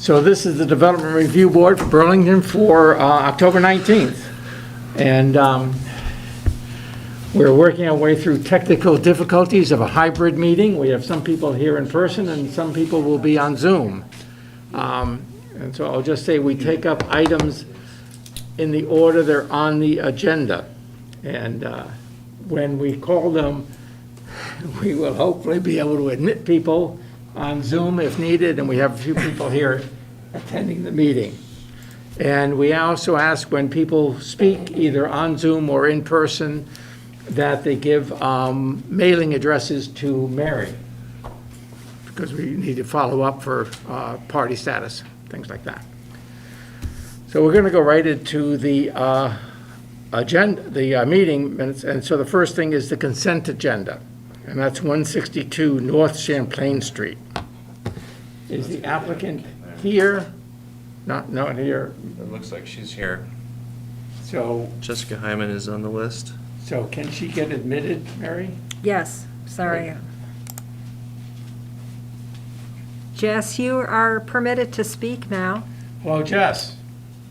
So this is the Development Review Board for Burlington for October 19th. And we're working our way through technical difficulties of a hybrid meeting. We have some people here in person and some people will be on Zoom. And so I'll just say we take up items in the order they're on the agenda. And when we call them, we will hopefully be able to admit people on Zoom if needed, and we have a few people here attending the meeting. And we also ask when people speak, either on Zoom or in person, that they give mailing addresses to Mary, because we need to follow up for party status, things like that. So we're going to go right into the agenda, the meeting minutes, and so the first thing is the consent agenda, and that's 162 North Champlain Street. Is the applicant here? Not here. It looks like she's here. So Jessica Hyman is on the list. So can she get admitted, Mary? Yes, sorry. Jess, you are permitted to speak now. Hello, Jess.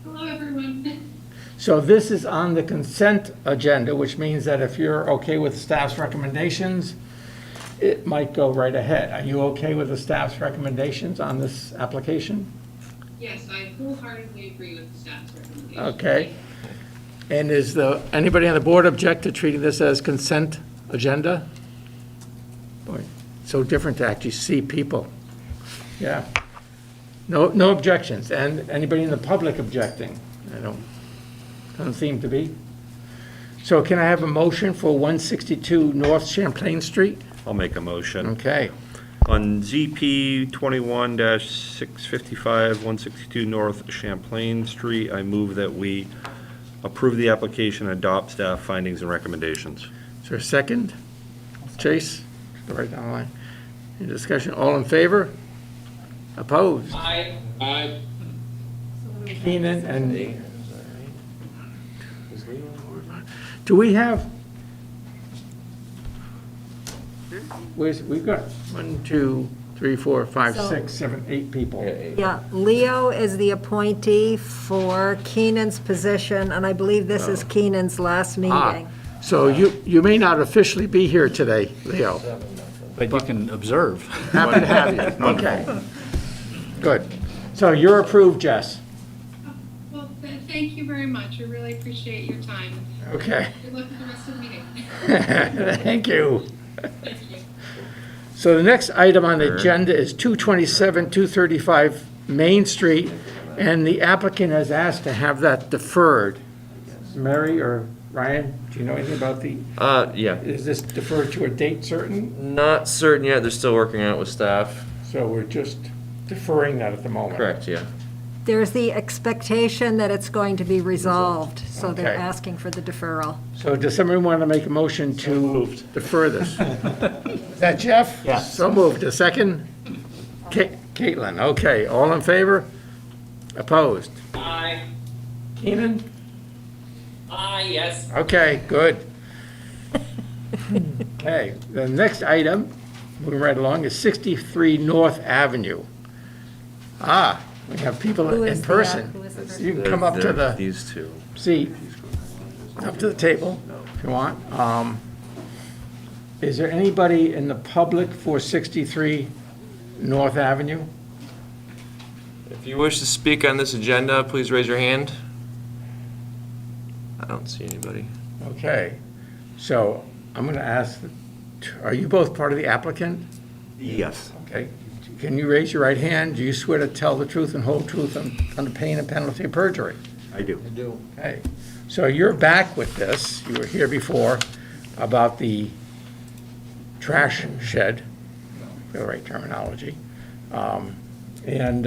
Hello, everyone. So this is on the consent agenda, which means that if you're okay with staff's recommendations, it might go right ahead. Are you okay with the staff's recommendations on this application? Yes, I wholeheartedly agree with the staff's recommendation. Okay. And is anybody on the board object to treating this as consent agenda? Boy, so different to actually see people. Yeah. No objections. And anybody in the public objecting? Doesn't seem to be. So can I have a motion for 162 North Champlain Street? I'll make a motion. Okay. On ZP 21-655, 162 North Champlain Street, I move that we approve the application and adopt staff findings and recommendations. Is there a second? Chase? Right down the line. Any discussion? All in favor? Opposed? Aye. Aye. Keenan and... Do we have... We've got 1, 2, 3, 4, 5, So- 6, 7, 8 people. Yeah, Leo is the appointee for Keenan's position, and I believe this is Keenan's last meeting. So you may not officially be here today, Leo. But you can observe. Happy to have you. Okay. Good. So you're approved, Jess. Well, thank you very much. I really appreciate your time. Okay. Good luck with the rest of the meeting. Thank you. Thank you. So the next item on the agenda is 227, 235 Main Street, and the applicant has asked to have that deferred. Mary or Ryan, do you know anything about Yeah, is this deferred to a date certain? not certain yet. They're still working on it with staff. So we're just deferring that at the moment. Correct, yeah. There's the expectation that it's going to be resolved, so they're Okay. asking for the deferral. So does somebody want to make a motion to defer this? Is that Jeff? Yes. So moved. A second? Caitlin, okay. All in favor? Opposed? Aye. Keenan? Aye, yes. Okay, good. Okay, the next item, moving right along, is 63 North Avenue. We have people Who in is the person. who is the person? You can come up to They're the These two. seat, up to the table if you want. Is there anybody in the public for 63 North Avenue? If you wish to speak on this agenda, please raise your hand. I don't see anybody. Okay, so I'm going to ask, are you both part of the applicant? Yes. Okay, can you raise your right hand? Do you swear to tell the truth and whole truth under pain and penalty of perjury? I do. Okay, so you're back with this. You were here before about the trash shed, for the right terminology. And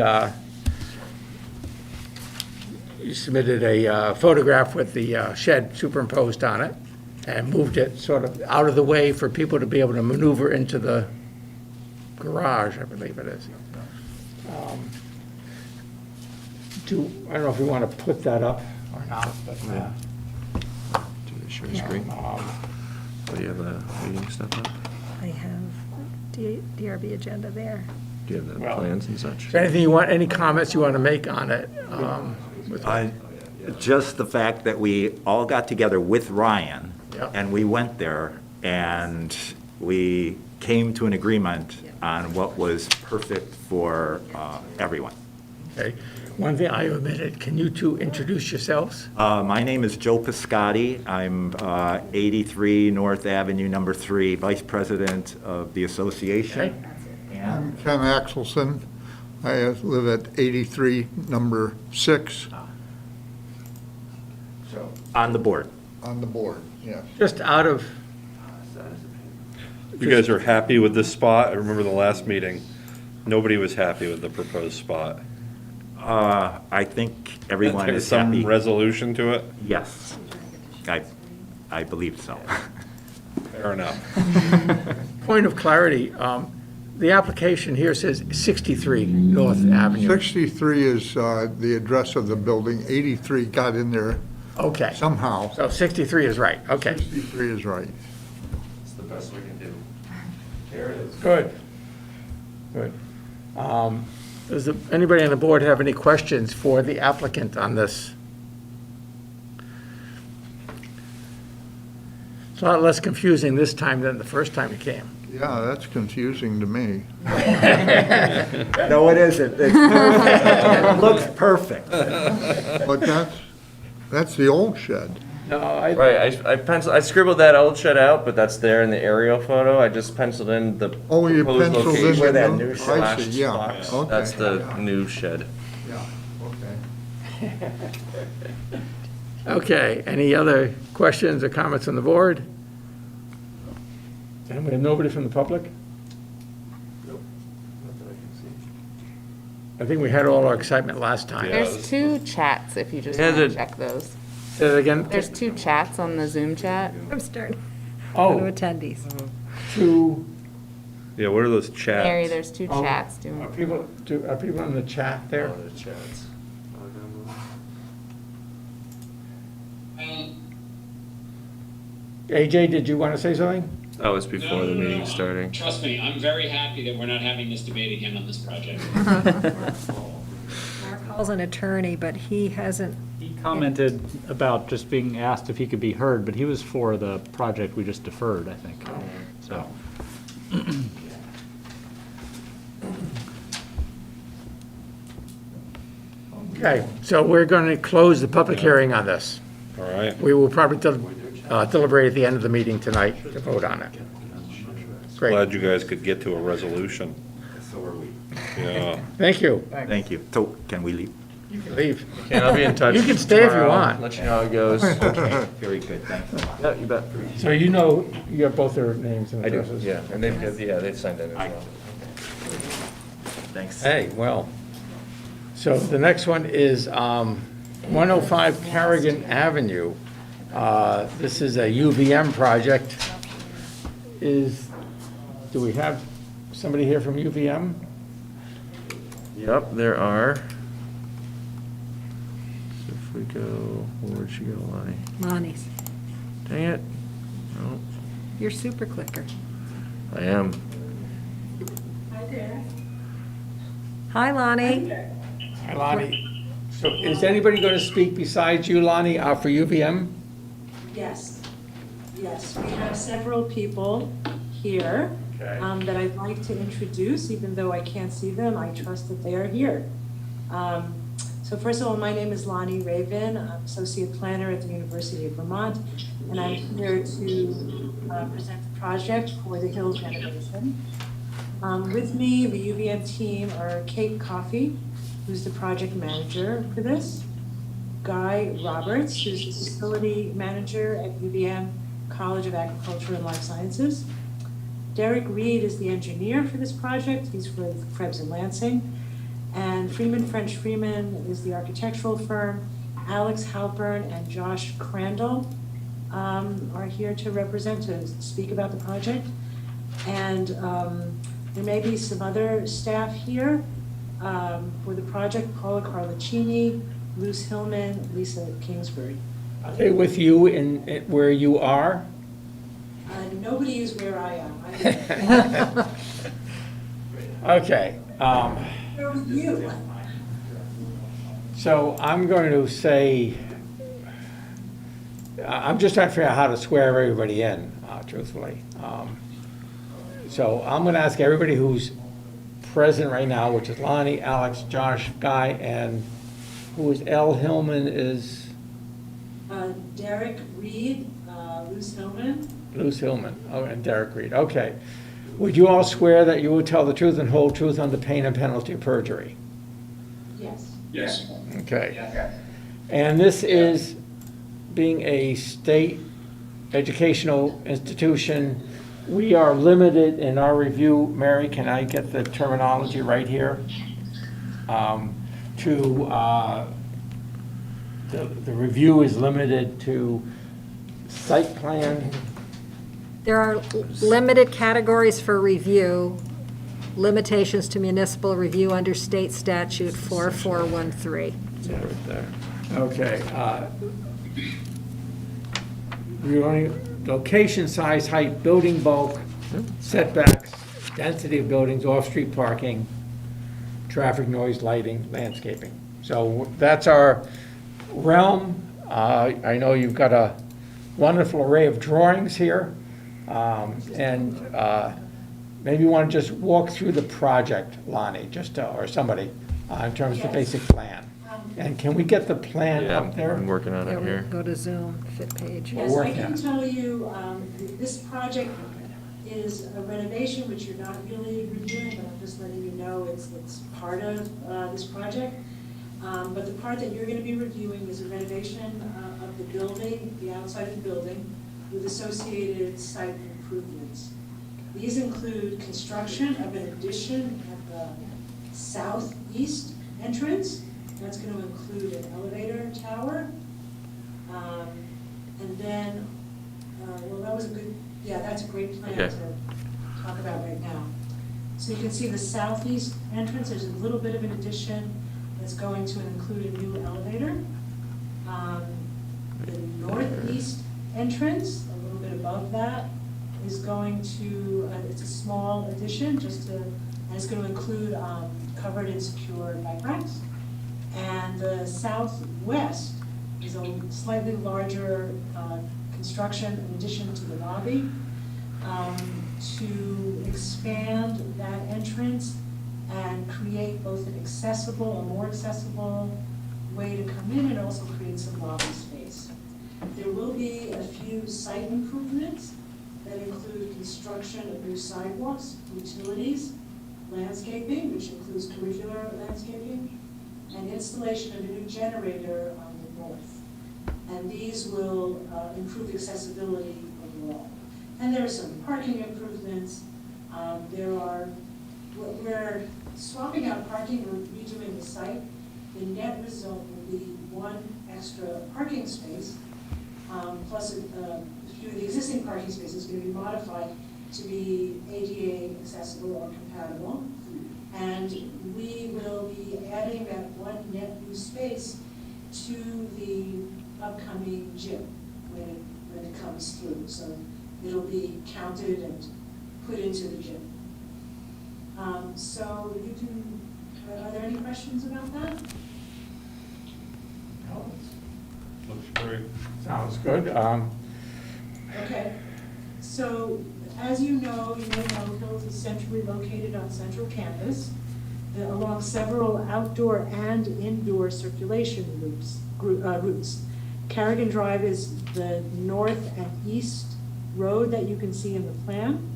you submitted a photograph with the shed superimposed on it and moved it sort of out of the way for people to be able to maneuver into the garage, I believe it is. I don't know if we want to put that up or not, but Do they share screen? Do you have a meeting stuff up? I have DRB agenda there. Do you have the Well- plans and such? Is there anything you want, any comments you want to make on it? Just the fact that we all got together with Ryan, Yeah. and we went there, and we came to an agreement on what was perfect for everyone. Okay. One thing I omitted, can you two introduce yourselves? My name is Joe Piscotti. I'm 83 North Avenue, number 3, Vice President of the association. I'm Ken Axelson. I live at 83, number 6, On the board. on the board, yes. Just out of, You guys are happy with this spot? I remember the last meeting, nobody was happy with the proposed spot. I think everyone There's is some happy. resolution to it? Yes, I believe so. Fair enough. point of clarity, the application here says 63 North Avenue. 63 is the address of the building, 83 got in there Okay, somehow. so 63 is right, okay, 63 is right. It's the best we can do. good, good. Does anybody on the board have any questions for the applicant on this? It's a lot less confusing this time than the first time you came. Yeah, that's confusing to me. No, it isn't. It's perfect. It looks perfect. But that's the old shed. No, I, Right, I scribbled that old shed out, but that's there in the aerial photo. I just penciled in the Oh, you proposed penciled in location. Where that the new new, shed I see, yeah, box. okay. That's the new shed. Yeah, okay. okay, any other questions or comments on the board? And we have nobody from the public? I think we had all our excitement last time. Yeah. There's two chats if you just Yeah, want to the- check those. Say that again? There's two chats on the Zoom chat. I'm starting. Oh, No attendees. two, Yeah, what are those chats? Mary, there's two Oh. chats are doing. people in the chat there? Oh, the chats. AJ, did you want to say something? That was before the meeting starting. Trust me, I'm very happy that we're not having this debate again on this project. Mark Hall's an attorney, but he hasn't, He commented about just being asked if he could be heard, but he was for the project we just deferred, I think. So, Okay, so we're going to close the public hearing on this. All right. We will probably deliberate at the end of the meeting tonight to vote on it. Great, Glad you guys could get to a resolution. So are we. Yeah. thank you. Thank you. So can we leave? You can leave. Okay, I'll be in touch. You can stay if you tomorrow, want. Let you know how it goes. Very good, thanks a lot. Yeah, you bet. So you know, you have both their names and I do, addresses? yeah, and they've signed in as well. Thanks. Hey, well, so the next one is 105 Carrigan Avenue. This is a UVM project. Do we have somebody here from UVM? Yep, there are. So if we go, where'd she go, Lonnie? Lonnie's, Dang it. No, you're super clicker. I am. Hi, Lonnie. Hi, Lonnie. So is anybody going to speak besides you, Lonnie, for UVM? Yes, yes, we have several people here Okay. that I'd like to introduce, even though I can't see them, I trust that they are here. So first of all, my name is Lonnie Raven, I'm Associate Planner at the University of Vermont, and I'm here to present the project for the Hills renovation. With me, the UVM team are Kate Coffey, who's the project manager for this, Guy Roberts, who's the facility manager at UVM College of Agriculture and Life Sciences. Derek Reed is the engineer for this project. He's with Krebs and Lansing. And Freeman French Freeman is the architectural firm. Alex Halpern and Josh Crandall are here to represent, to speak about the project. And there may be some other staff here for the project, Paula Carlicini, Luce Hillman, Lisa Kingsbury. Are they with you in where you are? Nobody is where I am. Okay. Where was you? So I'm going to say, I'm just trying to figure out how to swear everybody in, truthfully. So I'm going to ask everybody who's present right now, which is Lonnie, Alex, Josh, Guy, and who is L. Hillman is? Derek Reed, Luce Hillman. Luce Hillman, oh, and Derek Reed, okay. Would you all swear that you will tell the truth and whole truth under pain and penalty of perjury? Yes. Yes. Okay. And this is, being a state educational institution, we are limited in our review, Mary, can I get the terminology right here? The review is limited to site plan. There are limited categories for review, limitations to municipal review under state statute 4413. Yeah, right there. Okay. Location, size, height, building bulk, setbacks, density of buildings, off-street parking, traffic noise, lighting, landscaping. So that's our realm. I know you've got a wonderful array of drawings here. And maybe you want to just walk through the project, Lonnie, just, or somebody, in terms of the basic plan. And can we get the plan up there? I'm working on Yeah, it we'll here. go to Zoom, fit page. Yes, I working can on it. tell you, this project is a renovation, which you're not really reviewing, but I'm just letting you know it's part of this project. But the part that you're going to be reviewing is a renovation of the building, the outside of the building, with associated site improvements. These include construction of an addition at the southeast entrance. That's going to include an elevator tower. And then, well, that was a good, yeah, that's a great plan Okay. to talk about right now. So you can see the southeast entrance, there's a little bit of an addition that's going to include a new elevator. The northeast entrance, a little bit above that, is going to, it's a small addition, and it's going to include covered and secured bike racks. And the southwest is a slightly larger construction in addition to the lobby to expand that entrance and create both an accessible, a more accessible way to come in and also create some lobby space. There will be a few site improvements that include construction of new sidewalks, utilities, landscaping, which includes curricular landscaping, and installation of a new generator on the north. And these will improve accessibility overall. And there are some parking improvements. We're swapping out parking, we're redoing the site. The net result will be one extra parking space, plus a few of the existing parking spaces going to be modified to be ADA accessible or compatible. And we will be adding that one net new space to the upcoming gym when it comes through. So it'll be counted and put into the gym. So you can, are there any questions about that? No, Looks great. sounds good. Okay. So as you know, Hills is centrally located on Central Campus along several outdoor and indoor circulation routes. Carrigan Drive is the north and east road that you can see in the plan.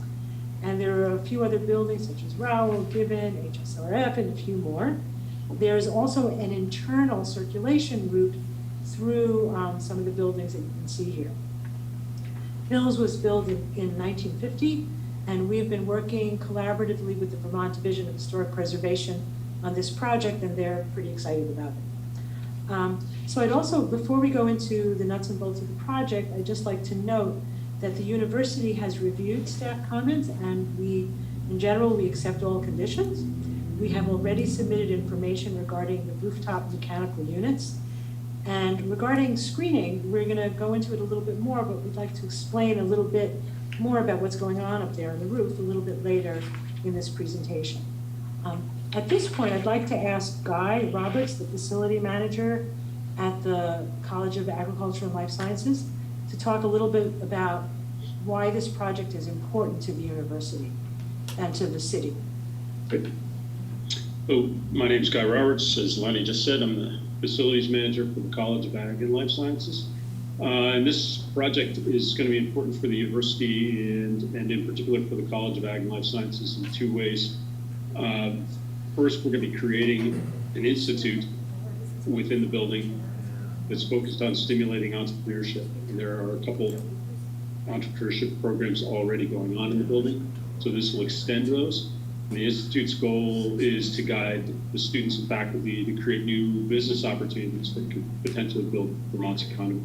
And there are a few other buildings such as Rowell, Gibbon, HSRF, and a few more. There's also an internal circulation route through some of the buildings that you can see here. Hills was built in 1950, and we've been working collaboratively with the Vermont Division of Historic Preservation on this project, and they're pretty excited about it. So I'd also, before we go into the nuts and bolts of the project, I'd just like to note that the university has reviewed staff comments, and in general, we accept all conditions. We have already submitted information regarding the rooftop mechanical units. And regarding screening, we're going to go into it a little bit more, but we'd like to explain a little bit more about what's going on up there on the roof a little bit later in this presentation. At this point, I'd like to ask Guy Roberts, the facility manager at the College of Agriculture and Life Sciences, to talk a little bit about why this project is important to the university and to the city. Oh, my name's Guy Roberts. As Lonnie just said, I'm the facilities manager for the College of Ag and Life Sciences. And this project is going to be important for the university and in particular for the College of Ag and Life Sciences in two ways. First, we're going to be creating an institute within the building that's focused on stimulating entrepreneurship. And there are a couple entrepreneurship programs already going on in the building, so this will extend those. And the Institute's goal is to guide the students and faculty to create new business opportunities that could potentially build Vermont's economy.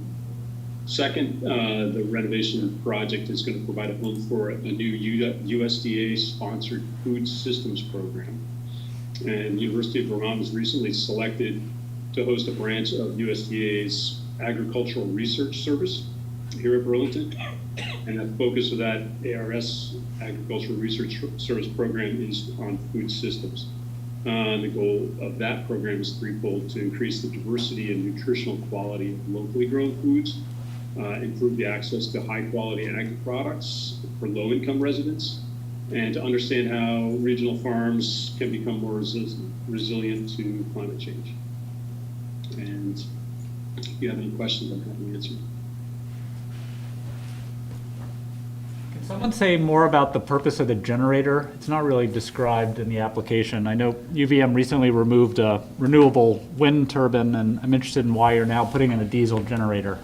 Second, the renovation project is going to provide a home for a new USDA-sponsored food systems program. And the University of Vermont was recently selected to host a branch of USDA's Agricultural Research Service here at Burlington. And the focus of that ARS, Agricultural Research Service program, is on food systems. And the goal of that program is threefold: to increase the diversity and nutritional quality of locally grown foods, improve the access to high-quality ag products for low-income residents, and to understand how regional farms can become more resilient to climate change. And if you have any questions, I'm happy to answer. Can someone say more about the purpose of the generator? It's not really described in the application. I know UVM recently removed a renewable wind turbine, and I'm interested in why you're now putting in a diesel generator.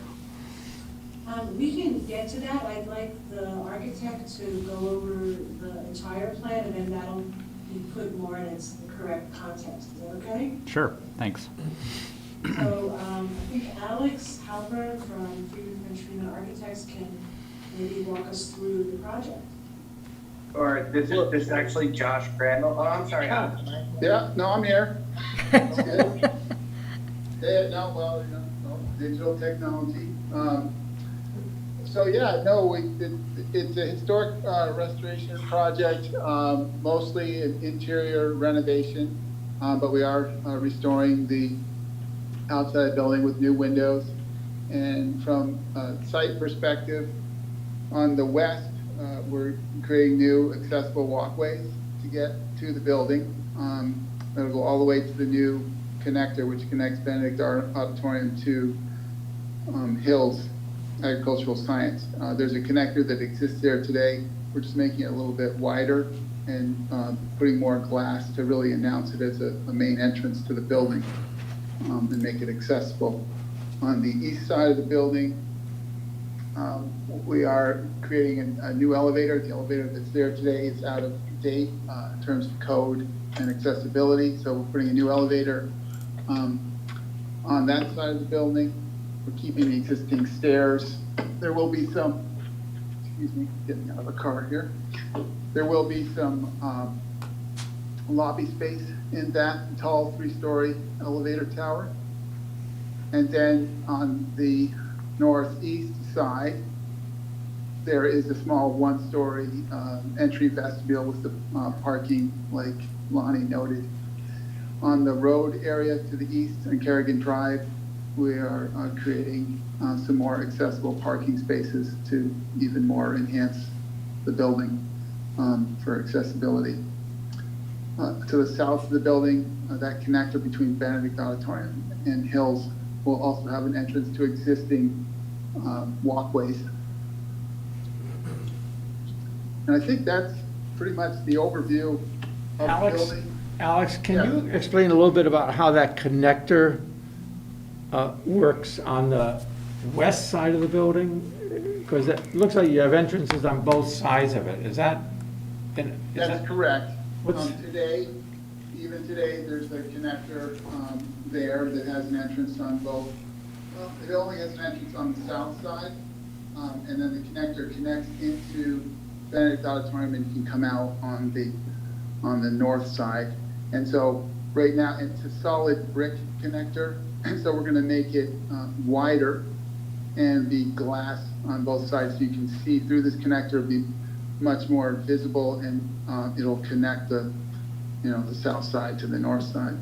We can get to that. I'd like the architect to go over the entire plan, and then that'll be put more in its correct context. Is that okay? Sure, thanks. So I think Alex Halpern from Friedman Freeman Architects can maybe walk us through the project. Or this is actually Josh Crandall. Oh, I'm sorry. Yeah, no, I'm here. That's good. Yeah, no, well, you know, digital technology. So yeah, no, it's a historic restoration project, mostly an interior renovation, but we are restoring the outside building with new windows. And from a site perspective, on the west, we're creating new accessible walkways to get to the building. It'll go all the way to the new connector, which connects Benedict Auditorium to Hills Agricultural Science. There's a connector that exists there today. We're just making it a little bit wider and putting more glass to really announce it as a main entrance to the building and make it accessible. On the east side of the building, we are creating a new elevator. The elevator that's there today is out of date in terms of code and accessibility, so we're putting a new elevator on that side of the building. We're keeping the existing stairs. There will be some, excuse me, getting out of a car here. There will be some lobby space in that tall 3-story elevator tower. And then on the northeast side, there is a small 1-story entry vestibule with the parking, like Lonnie noted. On the road area to the east on Carrigan Drive, we are creating some more accessible parking spaces to even more enhance the building for accessibility. To the south of the building, that connector between Benedict Auditorium and Hills will also have an entrance to existing walkways. And I think that's pretty much the overview of the building. Alex, can you explain a little bit about how that connector works on the west side of the building? Because it looks like you have entrances on both sides of it. Is that? That's correct. Even today, there's a connector there that has an entrance on both. Well, it only has an entrance on the south side, and then the connector connects into Benedict Auditorium and you can come out on the north side. And so right now, it's a solid brick connector. So we're going to make it wider and be glass on both sides so you can see through this connector. It'll be much more visible, and it'll connect the the south side to the north side.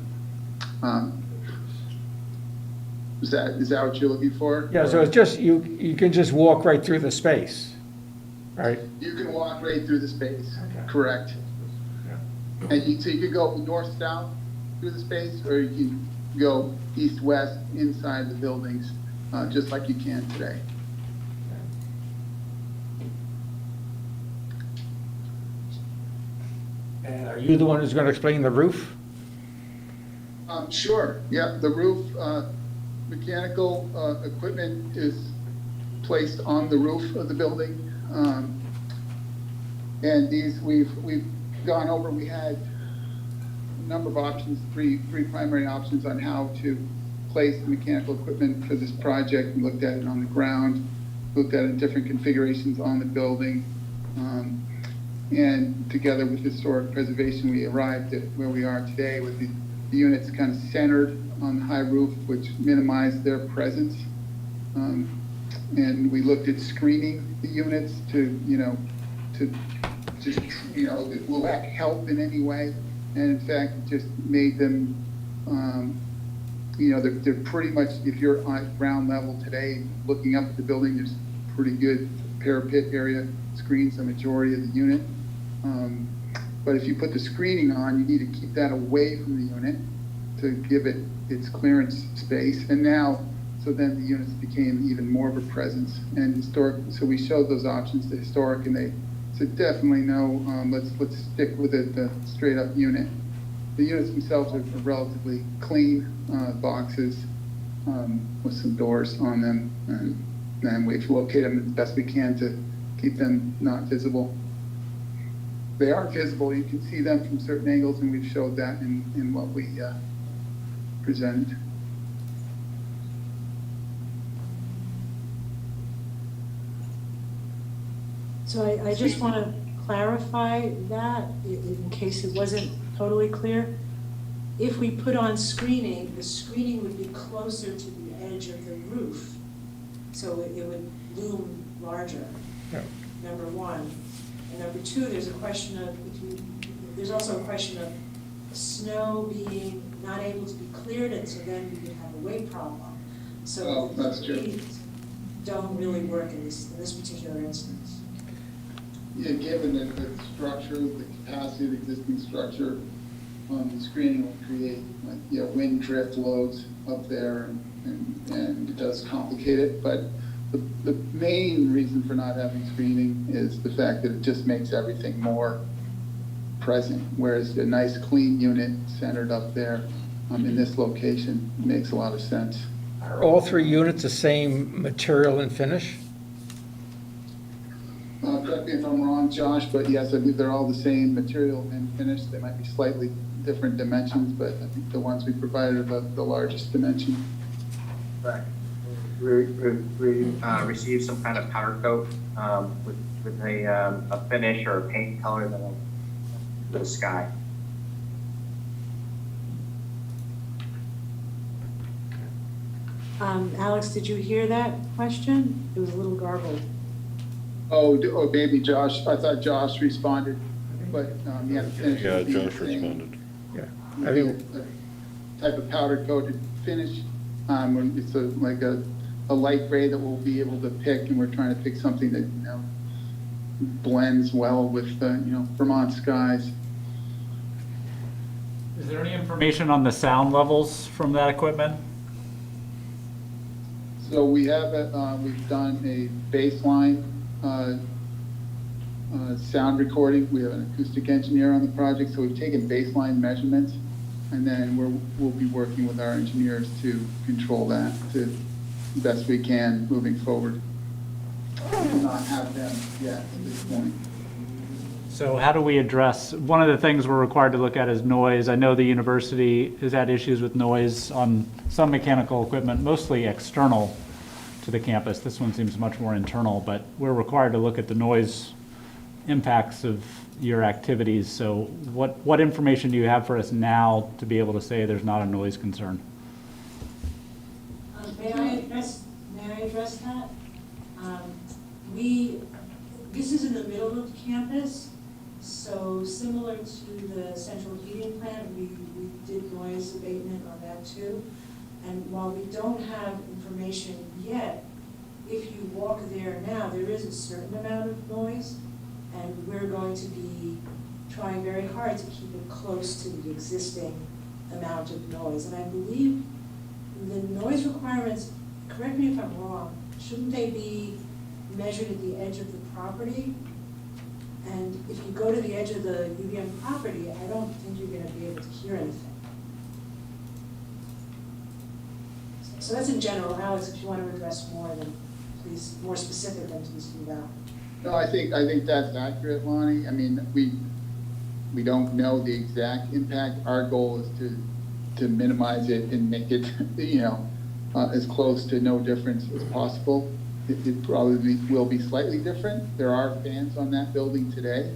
Is that what you're looking for? Yeah, so it's just, you can just walk right through the space, right? You can walk right through the space, Okay. correct. And so you could go north-south through the space, or you can go east-west inside the buildings, just like you can today. And are you the one who's going to explain the roof? Sure, yeah, the roof, mechanical equipment is placed on the roof of the building. And these, we've gone over, we had a number of options, three primary options on how to place the mechanical equipment for this project. We looked at it on the ground, looked at it in different configurations on the building. And together with historic preservation, we arrived at where we are today with the units kind of centered on the high roof, which minimized their presence. And we looked at screening the units to just, it will help in any way. And in fact, it just made them, they're pretty much, if you're on ground level today, looking up at the building, there's pretty good parapet area, screens the majority of the unit. But if you put the screening on, you need to keep that away from the unit to give it its clearance space. And now, so then the units became even more of a presence. And historic, so we showed those options to historic, and they said definitely no, let's stick with it, the straight up unit. The units themselves are relatively clean boxes with some doors on them, and we've located them as best we can to keep them not visible. They are visible, you can see them from certain angles, and we've showed that in what we presented. So I just want to clarify that in case it wasn't totally clear. If we put on screening, the screening would be closer to the edge of the roof. So it would loom larger, Yeah. number one. And number two, there's a question of, there's also a question of snow being not able to be cleared, and so then we could have a weight problem. So that's true. these don't really work in this particular instance. Yeah, given the structure, the capacity of the existing structure, the screening will create wind drift loads up there, and it does complicate it. But the main reason for not having screening is the fact that it just makes everything more present, whereas a nice clean unit centered up there in this location makes a lot of sense. Are all three units the same material and finish? Correct me if I'm wrong, Josh, but yes, I believe they're all the same material and finish. They might be slightly different dimensions, but I think the ones we provided are the largest dimension. Correct. We received some kind of powder coat with a finish or a paint color that the sky. Alex, did you hear that question? It was a little garbled. Oh, maybe Josh. I thought Josh responded, but yeah, the finish. Yeah, would be Josh the same. responded. Yeah. I think a type of powder coated finish. It's like a light gray that we'll be able to pick, and we're trying to pick something that blends well with Vermont skies. Is there any information on the sound levels from that equipment? So we have we've done a baseline sound recording. We have an acoustic engineer on the project, so we've taken baseline measurements, and then we'll be working with our engineers to control that to the best we can moving forward. We do not have them yet at this point. So how do we address, one of the things we're required to look at is noise. I know the university has had issues with noise on some mechanical equipment, mostly external to the campus. This one seems much more internal, but we're required to look at the noise impacts of your activities. So what information do you have for us now to be able to say there's not a noise concern? May I address that? This is in the middle of the campus, So similar to the central heating plant, we did noise abatement on that too. And while we don't have information yet, if you walk there now, there is a certain amount of noise, and we're going to be trying very hard to keep it close to the existing amount of noise. And I believe the noise requirements, correct me if I'm wrong, shouldn't they be measured at the edge of the property? And if you go to the edge of the UVM property, I don't think you're gonna be able to hear anything. So that's in general. Alex, if you want to address more, then please, more specific than please do that. No, I think that's accurate, Lonnie. I mean, we don't know the exact impact. Our goal is to minimize it and make it, as close to no difference as possible. It probably will be slightly different. There are fans on that building today.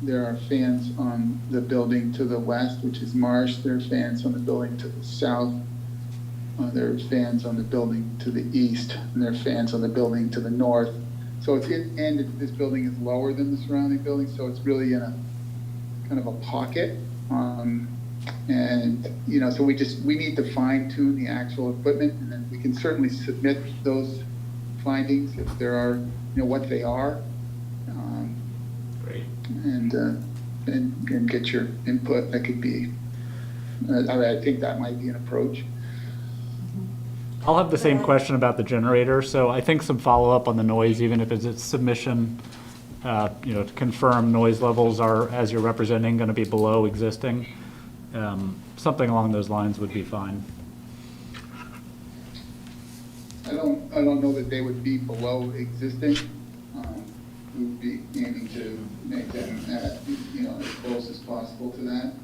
There are fans on the building to the west, which is Marsh. There are fans on the building to the south. There are fans on the building to the east, and there are fans on the building to the north. So this building is lower than the surrounding building, so it's really in a kind of a pocket. So we need to fine tune the actual equipment, and then we can certainly submit those findings if there are, what they are. Great. And get your input. That could be, I think that might be an approach. I'll have the same question about the generator, so I think some follow-up on the noise, even if it's a submission, to confirm noise levels are, as you're representing, going to be below existing. Something along those lines would be fine. I don't know that they would be below existing. We would be aiming to make them as close as possible to that.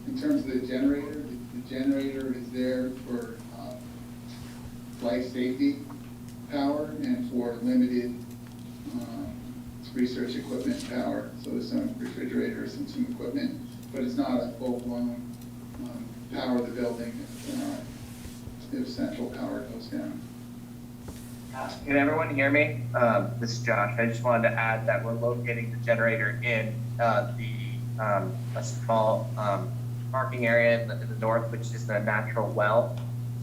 In terms of the generator, the generator is there for life safety power and for limited research equipment power. So there's some refrigerators and some equipment, but it's not a full-blown power of the building if central power goes down. Can everyone hear me? This is Josh. I just wanted to add that we're locating the generator in a small parking area in the north, which is the natural well.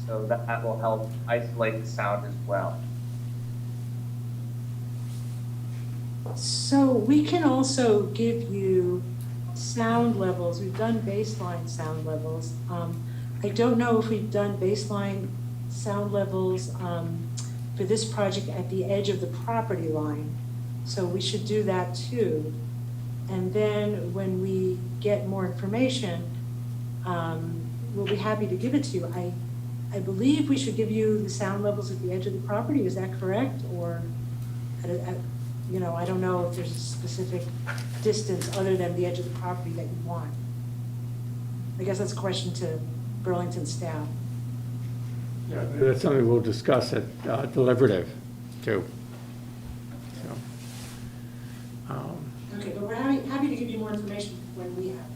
So that will help isolate the sound as well. So we can also give you sound levels. We've done baseline sound levels. I don't know if we've done baseline sound levels for this project at the edge of the property line. So we should do that too. And then when we get more information, we'll be happy to give it to you. I believe we should give you the sound levels at the edge of the property. Is that correct? Or, I don't know if there's a specific distance other than the edge of the property that you want. I guess that's a question to Burlington staff. Yeah, that's something we'll discuss at deliberative, too. Okay, but we're happy to give you more information when we have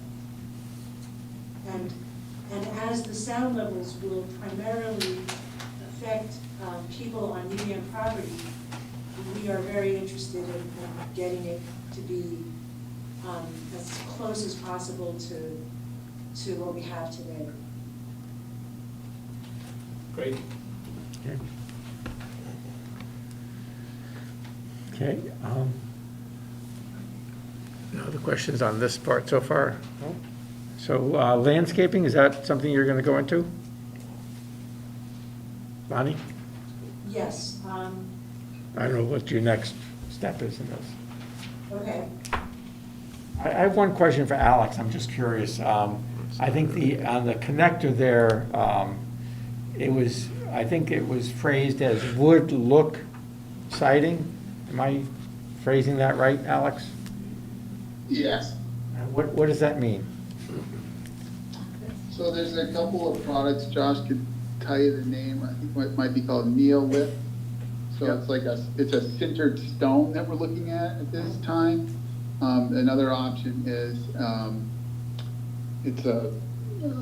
it. And as the sound levels will primarily affect people on UVM property, we are very interested in getting it to be as close as possible to what we have today. Great. Okay. No other questions on this part so far? No? So landscaping, is that something you're going to go into? Bonnie? Yes. I don't know what your next step is in this. Okay. I have one question for Alex. I'm just curious. I think on the connector there, I think it was phrased as wood look siding. Am I phrasing that right, Alex? Yes. What does that mean? So there's a couple of products, Josh could tell you the name. I think it might be called Neolith. So it's like it's a sintered stone that we're looking at this time. Another option is it's a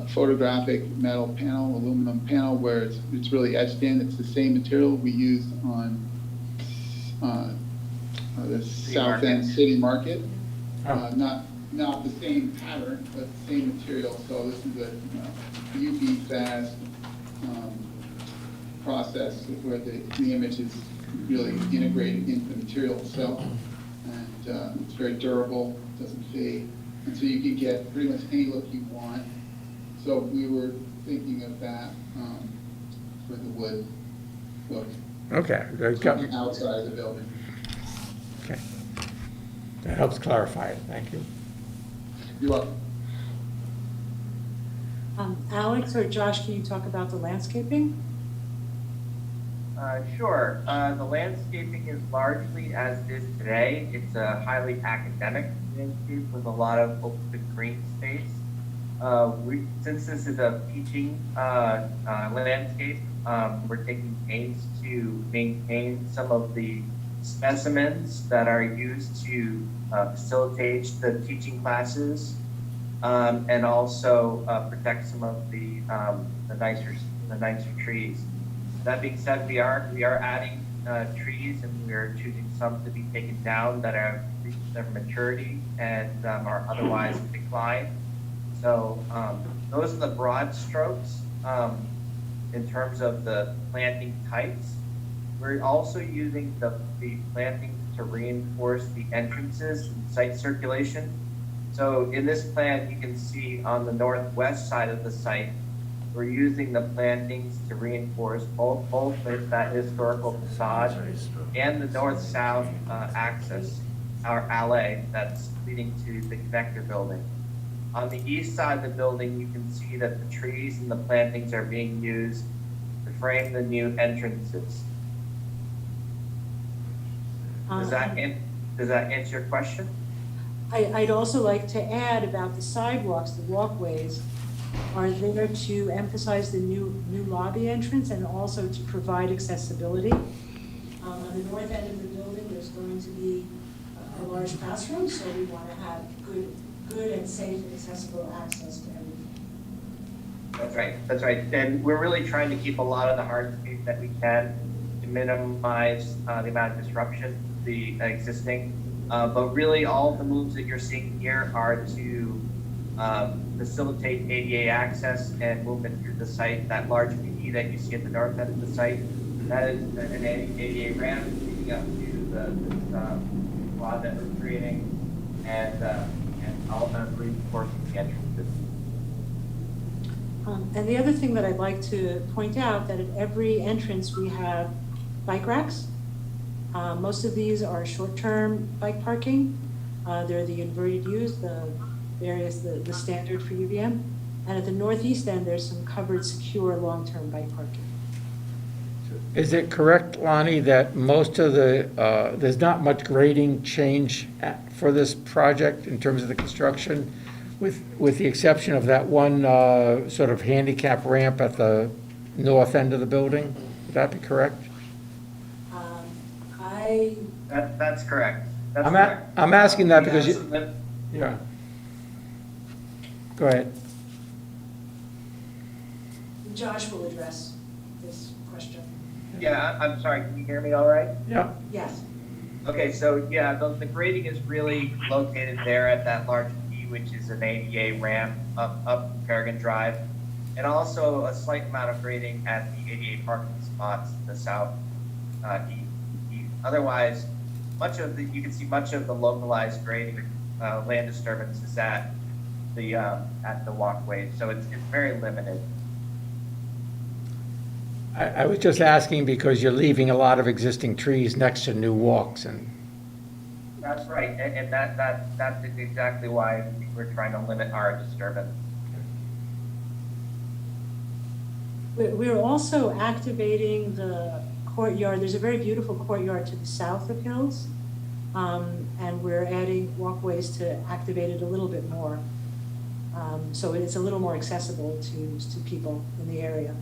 photographic metal panel, aluminum panel, where it's really etched in. It's the same material we used on the South End City Market. Not the same pattern, but the same material. So this is a UV fast process where the image is really integrated into the material itself, and it's very durable, doesn't fade, and so you can get pretty much any look you want. So we were thinking of that for the wood look. Okay. From the outside of the building. Okay. That helps clarify it. Thank you. You're welcome. Alex or Josh, can you talk about the landscaping? Sure. The landscaping is largely as it is today. It's a highly academic landscape with a lot of open green space. Since this is a teaching landscape, we're taking pains to maintain some of the specimens that are used to facilitate the teaching classes, and also protect some of the nicer trees. That being said, we are adding trees, and we are choosing some to be taken down that have reached their maturity and are otherwise in decline. So those are the broad strokes in terms of the planting types. We're also using the plantings to reinforce the entrances and site circulation. So in this plan, you can see on the northwest side of the site, we're using the plantings to reinforce both that historical facade and the north-south axis, our alley that's leading to the connector building. On the east side of the building, you can see that the trees and the plantings are being used to frame the new entrances. Does that answer your question? I'd also like to add about the sidewalks, the walkways are there to emphasize the new lobby entrance and also to provide accessibility. On the north end of the building, there's going to be a large classroom, so we want to have good and safe and accessible access to everything. That's right. And we're really trying to keep a lot of the hardscape that we can to minimize the amount of disruption to the existing. But really all of the moves that you're seeing here are to facilitate ADA access and movement through the site. That large PD that you see at the north end of the site, that is an ADA ramp leading up to the quad that we're creating, and all of reinforcing the entrances. And the other thing that I'd like to point out, that at every entrance we have bike racks. Most of these are short-term bike parking. They're the inverted U's, the standard for UVM. And at the northeast end, there's some covered, secure, long-term bike parking. Is it correct, Lonnie, that most of there's not much grading change for this project in terms of the construction, with the exception of that one sort of handicap ramp at the north end of the building? Would that be correct? That's correct. I'm asking that because yeah. Go ahead. Josh will address this question. Yeah, I'm sorry, can you hear me all right? Yeah. Yes. Okay, so yeah, the grading is really located there at that large P, which is an ADA ramp up Carrigan Drive, and also a slight amount of grading at the ADA parking spots to the south east. Otherwise, you can see much of the localized grading land disturbance is at the walkway, so it's very limited. I was just asking because you're leaving a lot of existing trees next to new walks, and That's right, and that's exactly why we're trying to limit our disturbance. We're also activating the courtyard. There's a very beautiful courtyard to the south of Hills, and we're adding walkways to activate it a little bit more. So it's a little more accessible to people in the area.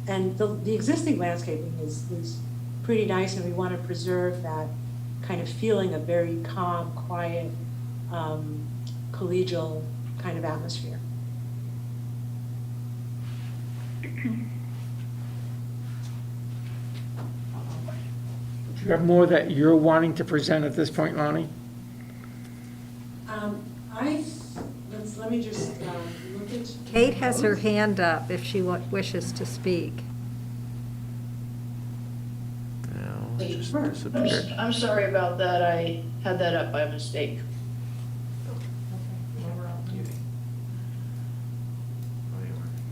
And the existing landscaping is pretty nice, and we want to preserve that kind of feeling of very calm, quiet, collegial kind of atmosphere. do you have more that you're wanting to present at this point, Lonnie? let me just look at. Kate has her hand up if she wishes to speak. No, it just disappeared. I'm sorry about that. I had that up by mistake.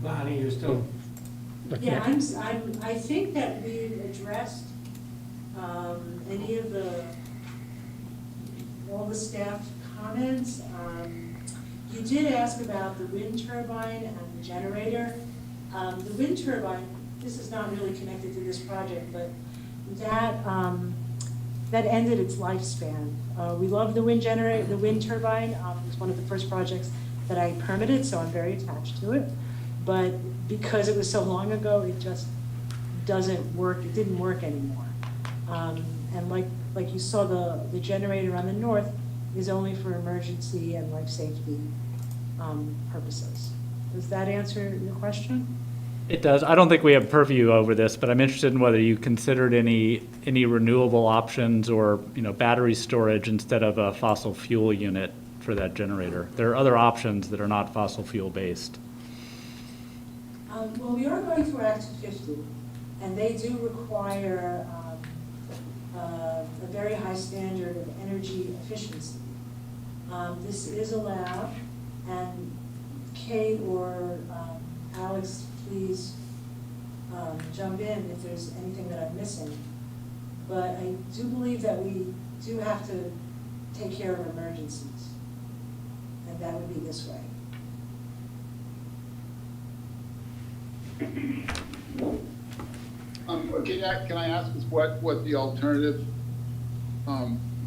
Lonnie, you're still looking Yeah, at. I think that we've addressed any of all the staff comments. You did ask about the wind turbine and the generator. The wind turbine, this is not really connected to this project, but that ended its lifespan. We love the wind generator, the wind turbine. It's one of the first projects that I permitted, so I'm very attached to it. But because it was so long ago, it just doesn't work. It didn't work anymore. And like you saw, the generator on the north is only for emergency and life safety purposes. Does that answer your question? It does. I don't think we have purview over this, but I'm interested in whether you considered any renewable options or, battery storage instead of a fossil fuel unit for that generator. There are other options that are not fossil fuel based. Well, we are going through Act 250, and they do require a very high standard of energy efficiency. This is allowed, and Kate or Alex, please jump in if there's anything that I'm missing. But I do believe that we do have to take care of emergencies, and that would be this way. Can I ask us what the alternative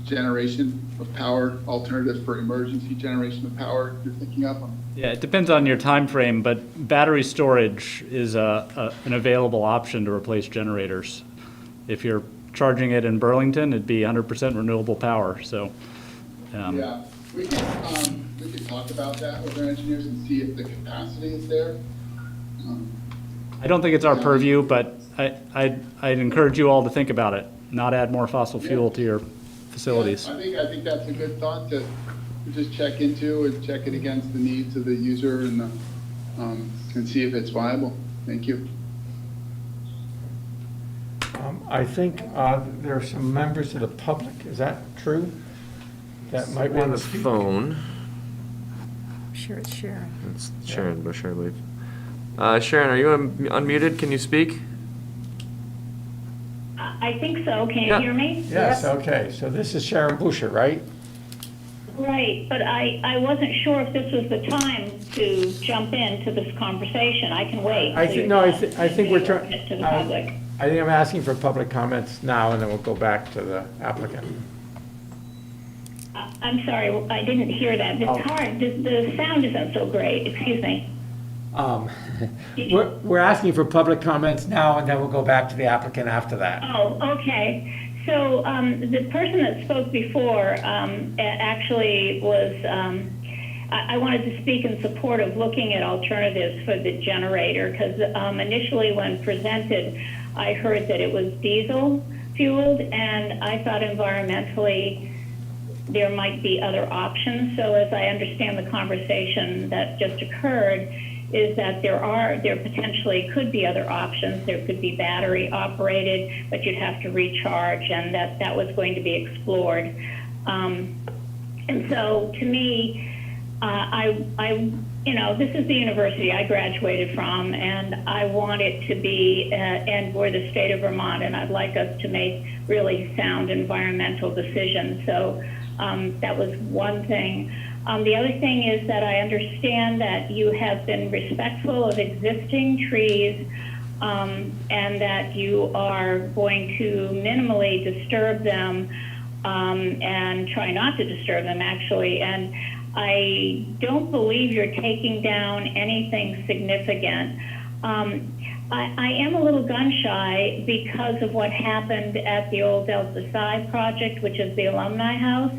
generation of power, alternative for emergency generation of power you're thinking of? Yeah, it depends on your time frame, but battery storage is an available option to replace generators. If you're charging it in Burlington, it'd be 100% renewable power. So, yeah, we could talk about that with our engineers and see if the capacity is there. I don't think it's our purview, but I'd encourage you all to think about it. Not add more fossil fuel to your facilities. Yeah, I think that's a good thought to just check into and check it against the needs of the user and see if it's viable. Thank you. I think there are some members of the public. Is that true? That might want On the to speak. phone. I'm sure it's Sharon. It's Sharon Bush, I believe. Sharon, are you unmuted? Can you speak? I think so. Can you hear me? Yes, okay. So this is Sharon Boucher, right? Right, but I wasn't sure if this was the time to jump into this conversation. I can wait. I think we're trying. To the public. I think I'm asking for public comments now, and then we'll go back to the applicant. I'm sorry, I didn't hear that. It's hard. The sound isn't so great. Excuse me. We're asking for public comments now, and then we'll go back to the applicant after that. Oh, okay. So the person that spoke before actually was, I wanted to speak in support of looking at alternatives for the generator, because initially when presented, I heard that it was diesel fueled, and I thought environmentally there might be other options. So as I understand the conversation that just occurred, is that there potentially could be other options. There could be battery operated, but you'd have to recharge, and that was going to be explored. And so to me, this is the university I graduated from, and I want it to be, and we're the state of Vermont, and I'd like us to make really sound environmental decisions. So that was one thing. The other thing is that I understand that you have been respectful of existing trees, and that you are going to minimally disturb them, and try not to disturb them, actually. And I don't believe you're taking down anything significant. I am a little gun shy because of what happened at the old Delta Psi project, which is the alumni house,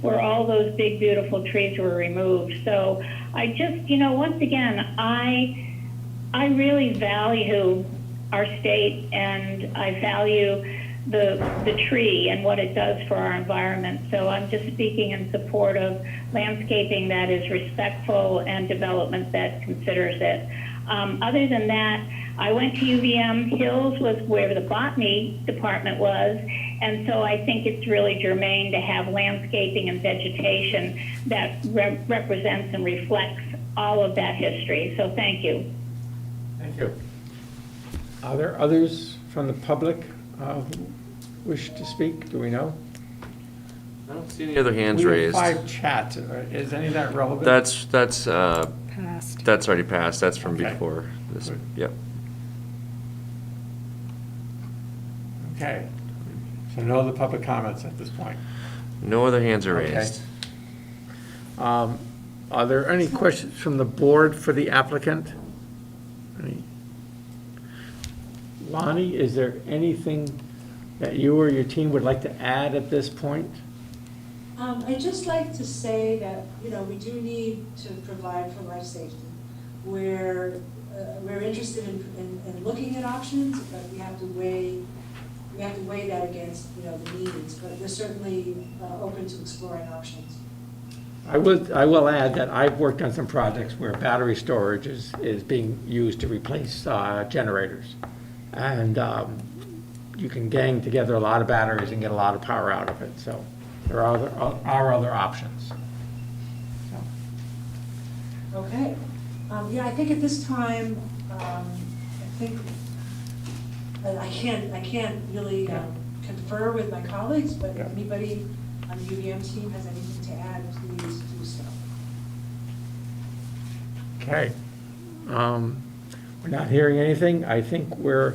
where all those big, beautiful trees were removed. So I just, once again, I really value our state, and I value the tree and what it does for our environment. So I'm just speaking in support of landscaping that is respectful and development that considers it. Other than that, I went to UVM. Hills was where the botany department was, and so I think it's really germane to have landscaping and vegetation that represents and reflects all of that history. So thank you. Thank you. Are there others from the public who wish to speak? Do we know? I don't see any other hands We have raised. 5 chats. Is any of that relevant? That's Passed. that's already passed. That's from Okay. before this. Good. Yep. Okay. So no other public comments at this point. No other hands are Okay. raised. Are there any questions from the board for the applicant? Any? Lonnie, is there anything that you or your team would like to add at this point? I'd just like to say that, we do need to provide for life safety. We're interested in looking at options, but we have to weigh that against, the needs, but we're certainly open to exploring options. I will add that I've worked on some projects where battery storage is being used to replace generators. And you can gang together a lot of batteries and get a lot of power out of it, so there are other options. So. Okay. Yeah, I think at this time, I think I can't really confer with my colleagues, but if anybody on the UVM team has anything to add, please do so. Okay. We're not hearing anything. I think we're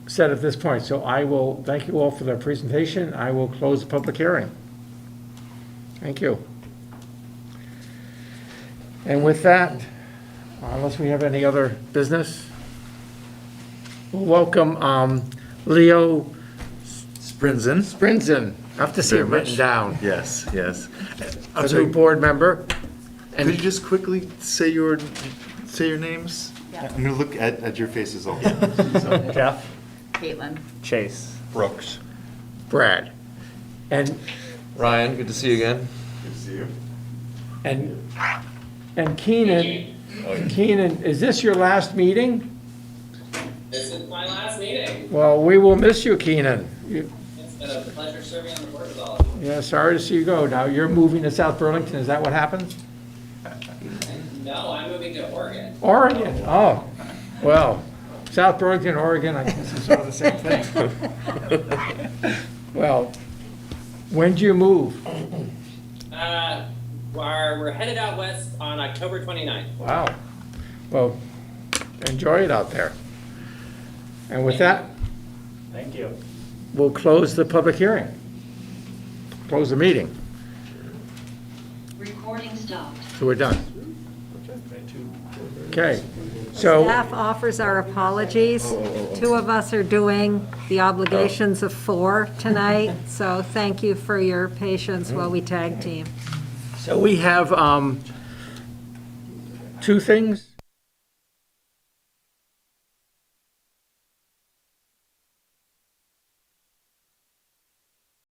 set at this point. So I will thank you all for the presentation. I will close the public hearing. Thank you. And with that, unless we have any other business, we'll welcome Leo Sprinzen. I have to see it Very written much. down. Yes, yes. I'm A sorry, new board member. could you just quickly say your names? I'm gonna look at your faces all. So, Jeff, Caitlin. Chase. Brooks. Brad, and Ryan, good to see you again. Good to see you. and Keenan. Keenan, is this your last meeting? This is my last meeting. Well, we will miss you, Keenan. It's been a pleasure serving on the board with all of you. Yeah, sorry to see you go. Now, you're moving to South Burlington, is that what happened? No, I'm moving to Oregon. Oregon, oh, well, South Burlington, Oregon, I guess it's sort of the same thing. Well, when do you move? We're headed out west on October 29th. Wow, well, enjoy it out there. And with that, Thank you. we'll close the public hearing. Close the meeting, Recording stopped. so we're done. Okay, so. Staff offers our apologies. 2 of us are doing the obligations of 4 tonight, so thank you for your patience while we tag team. So we have 2 things.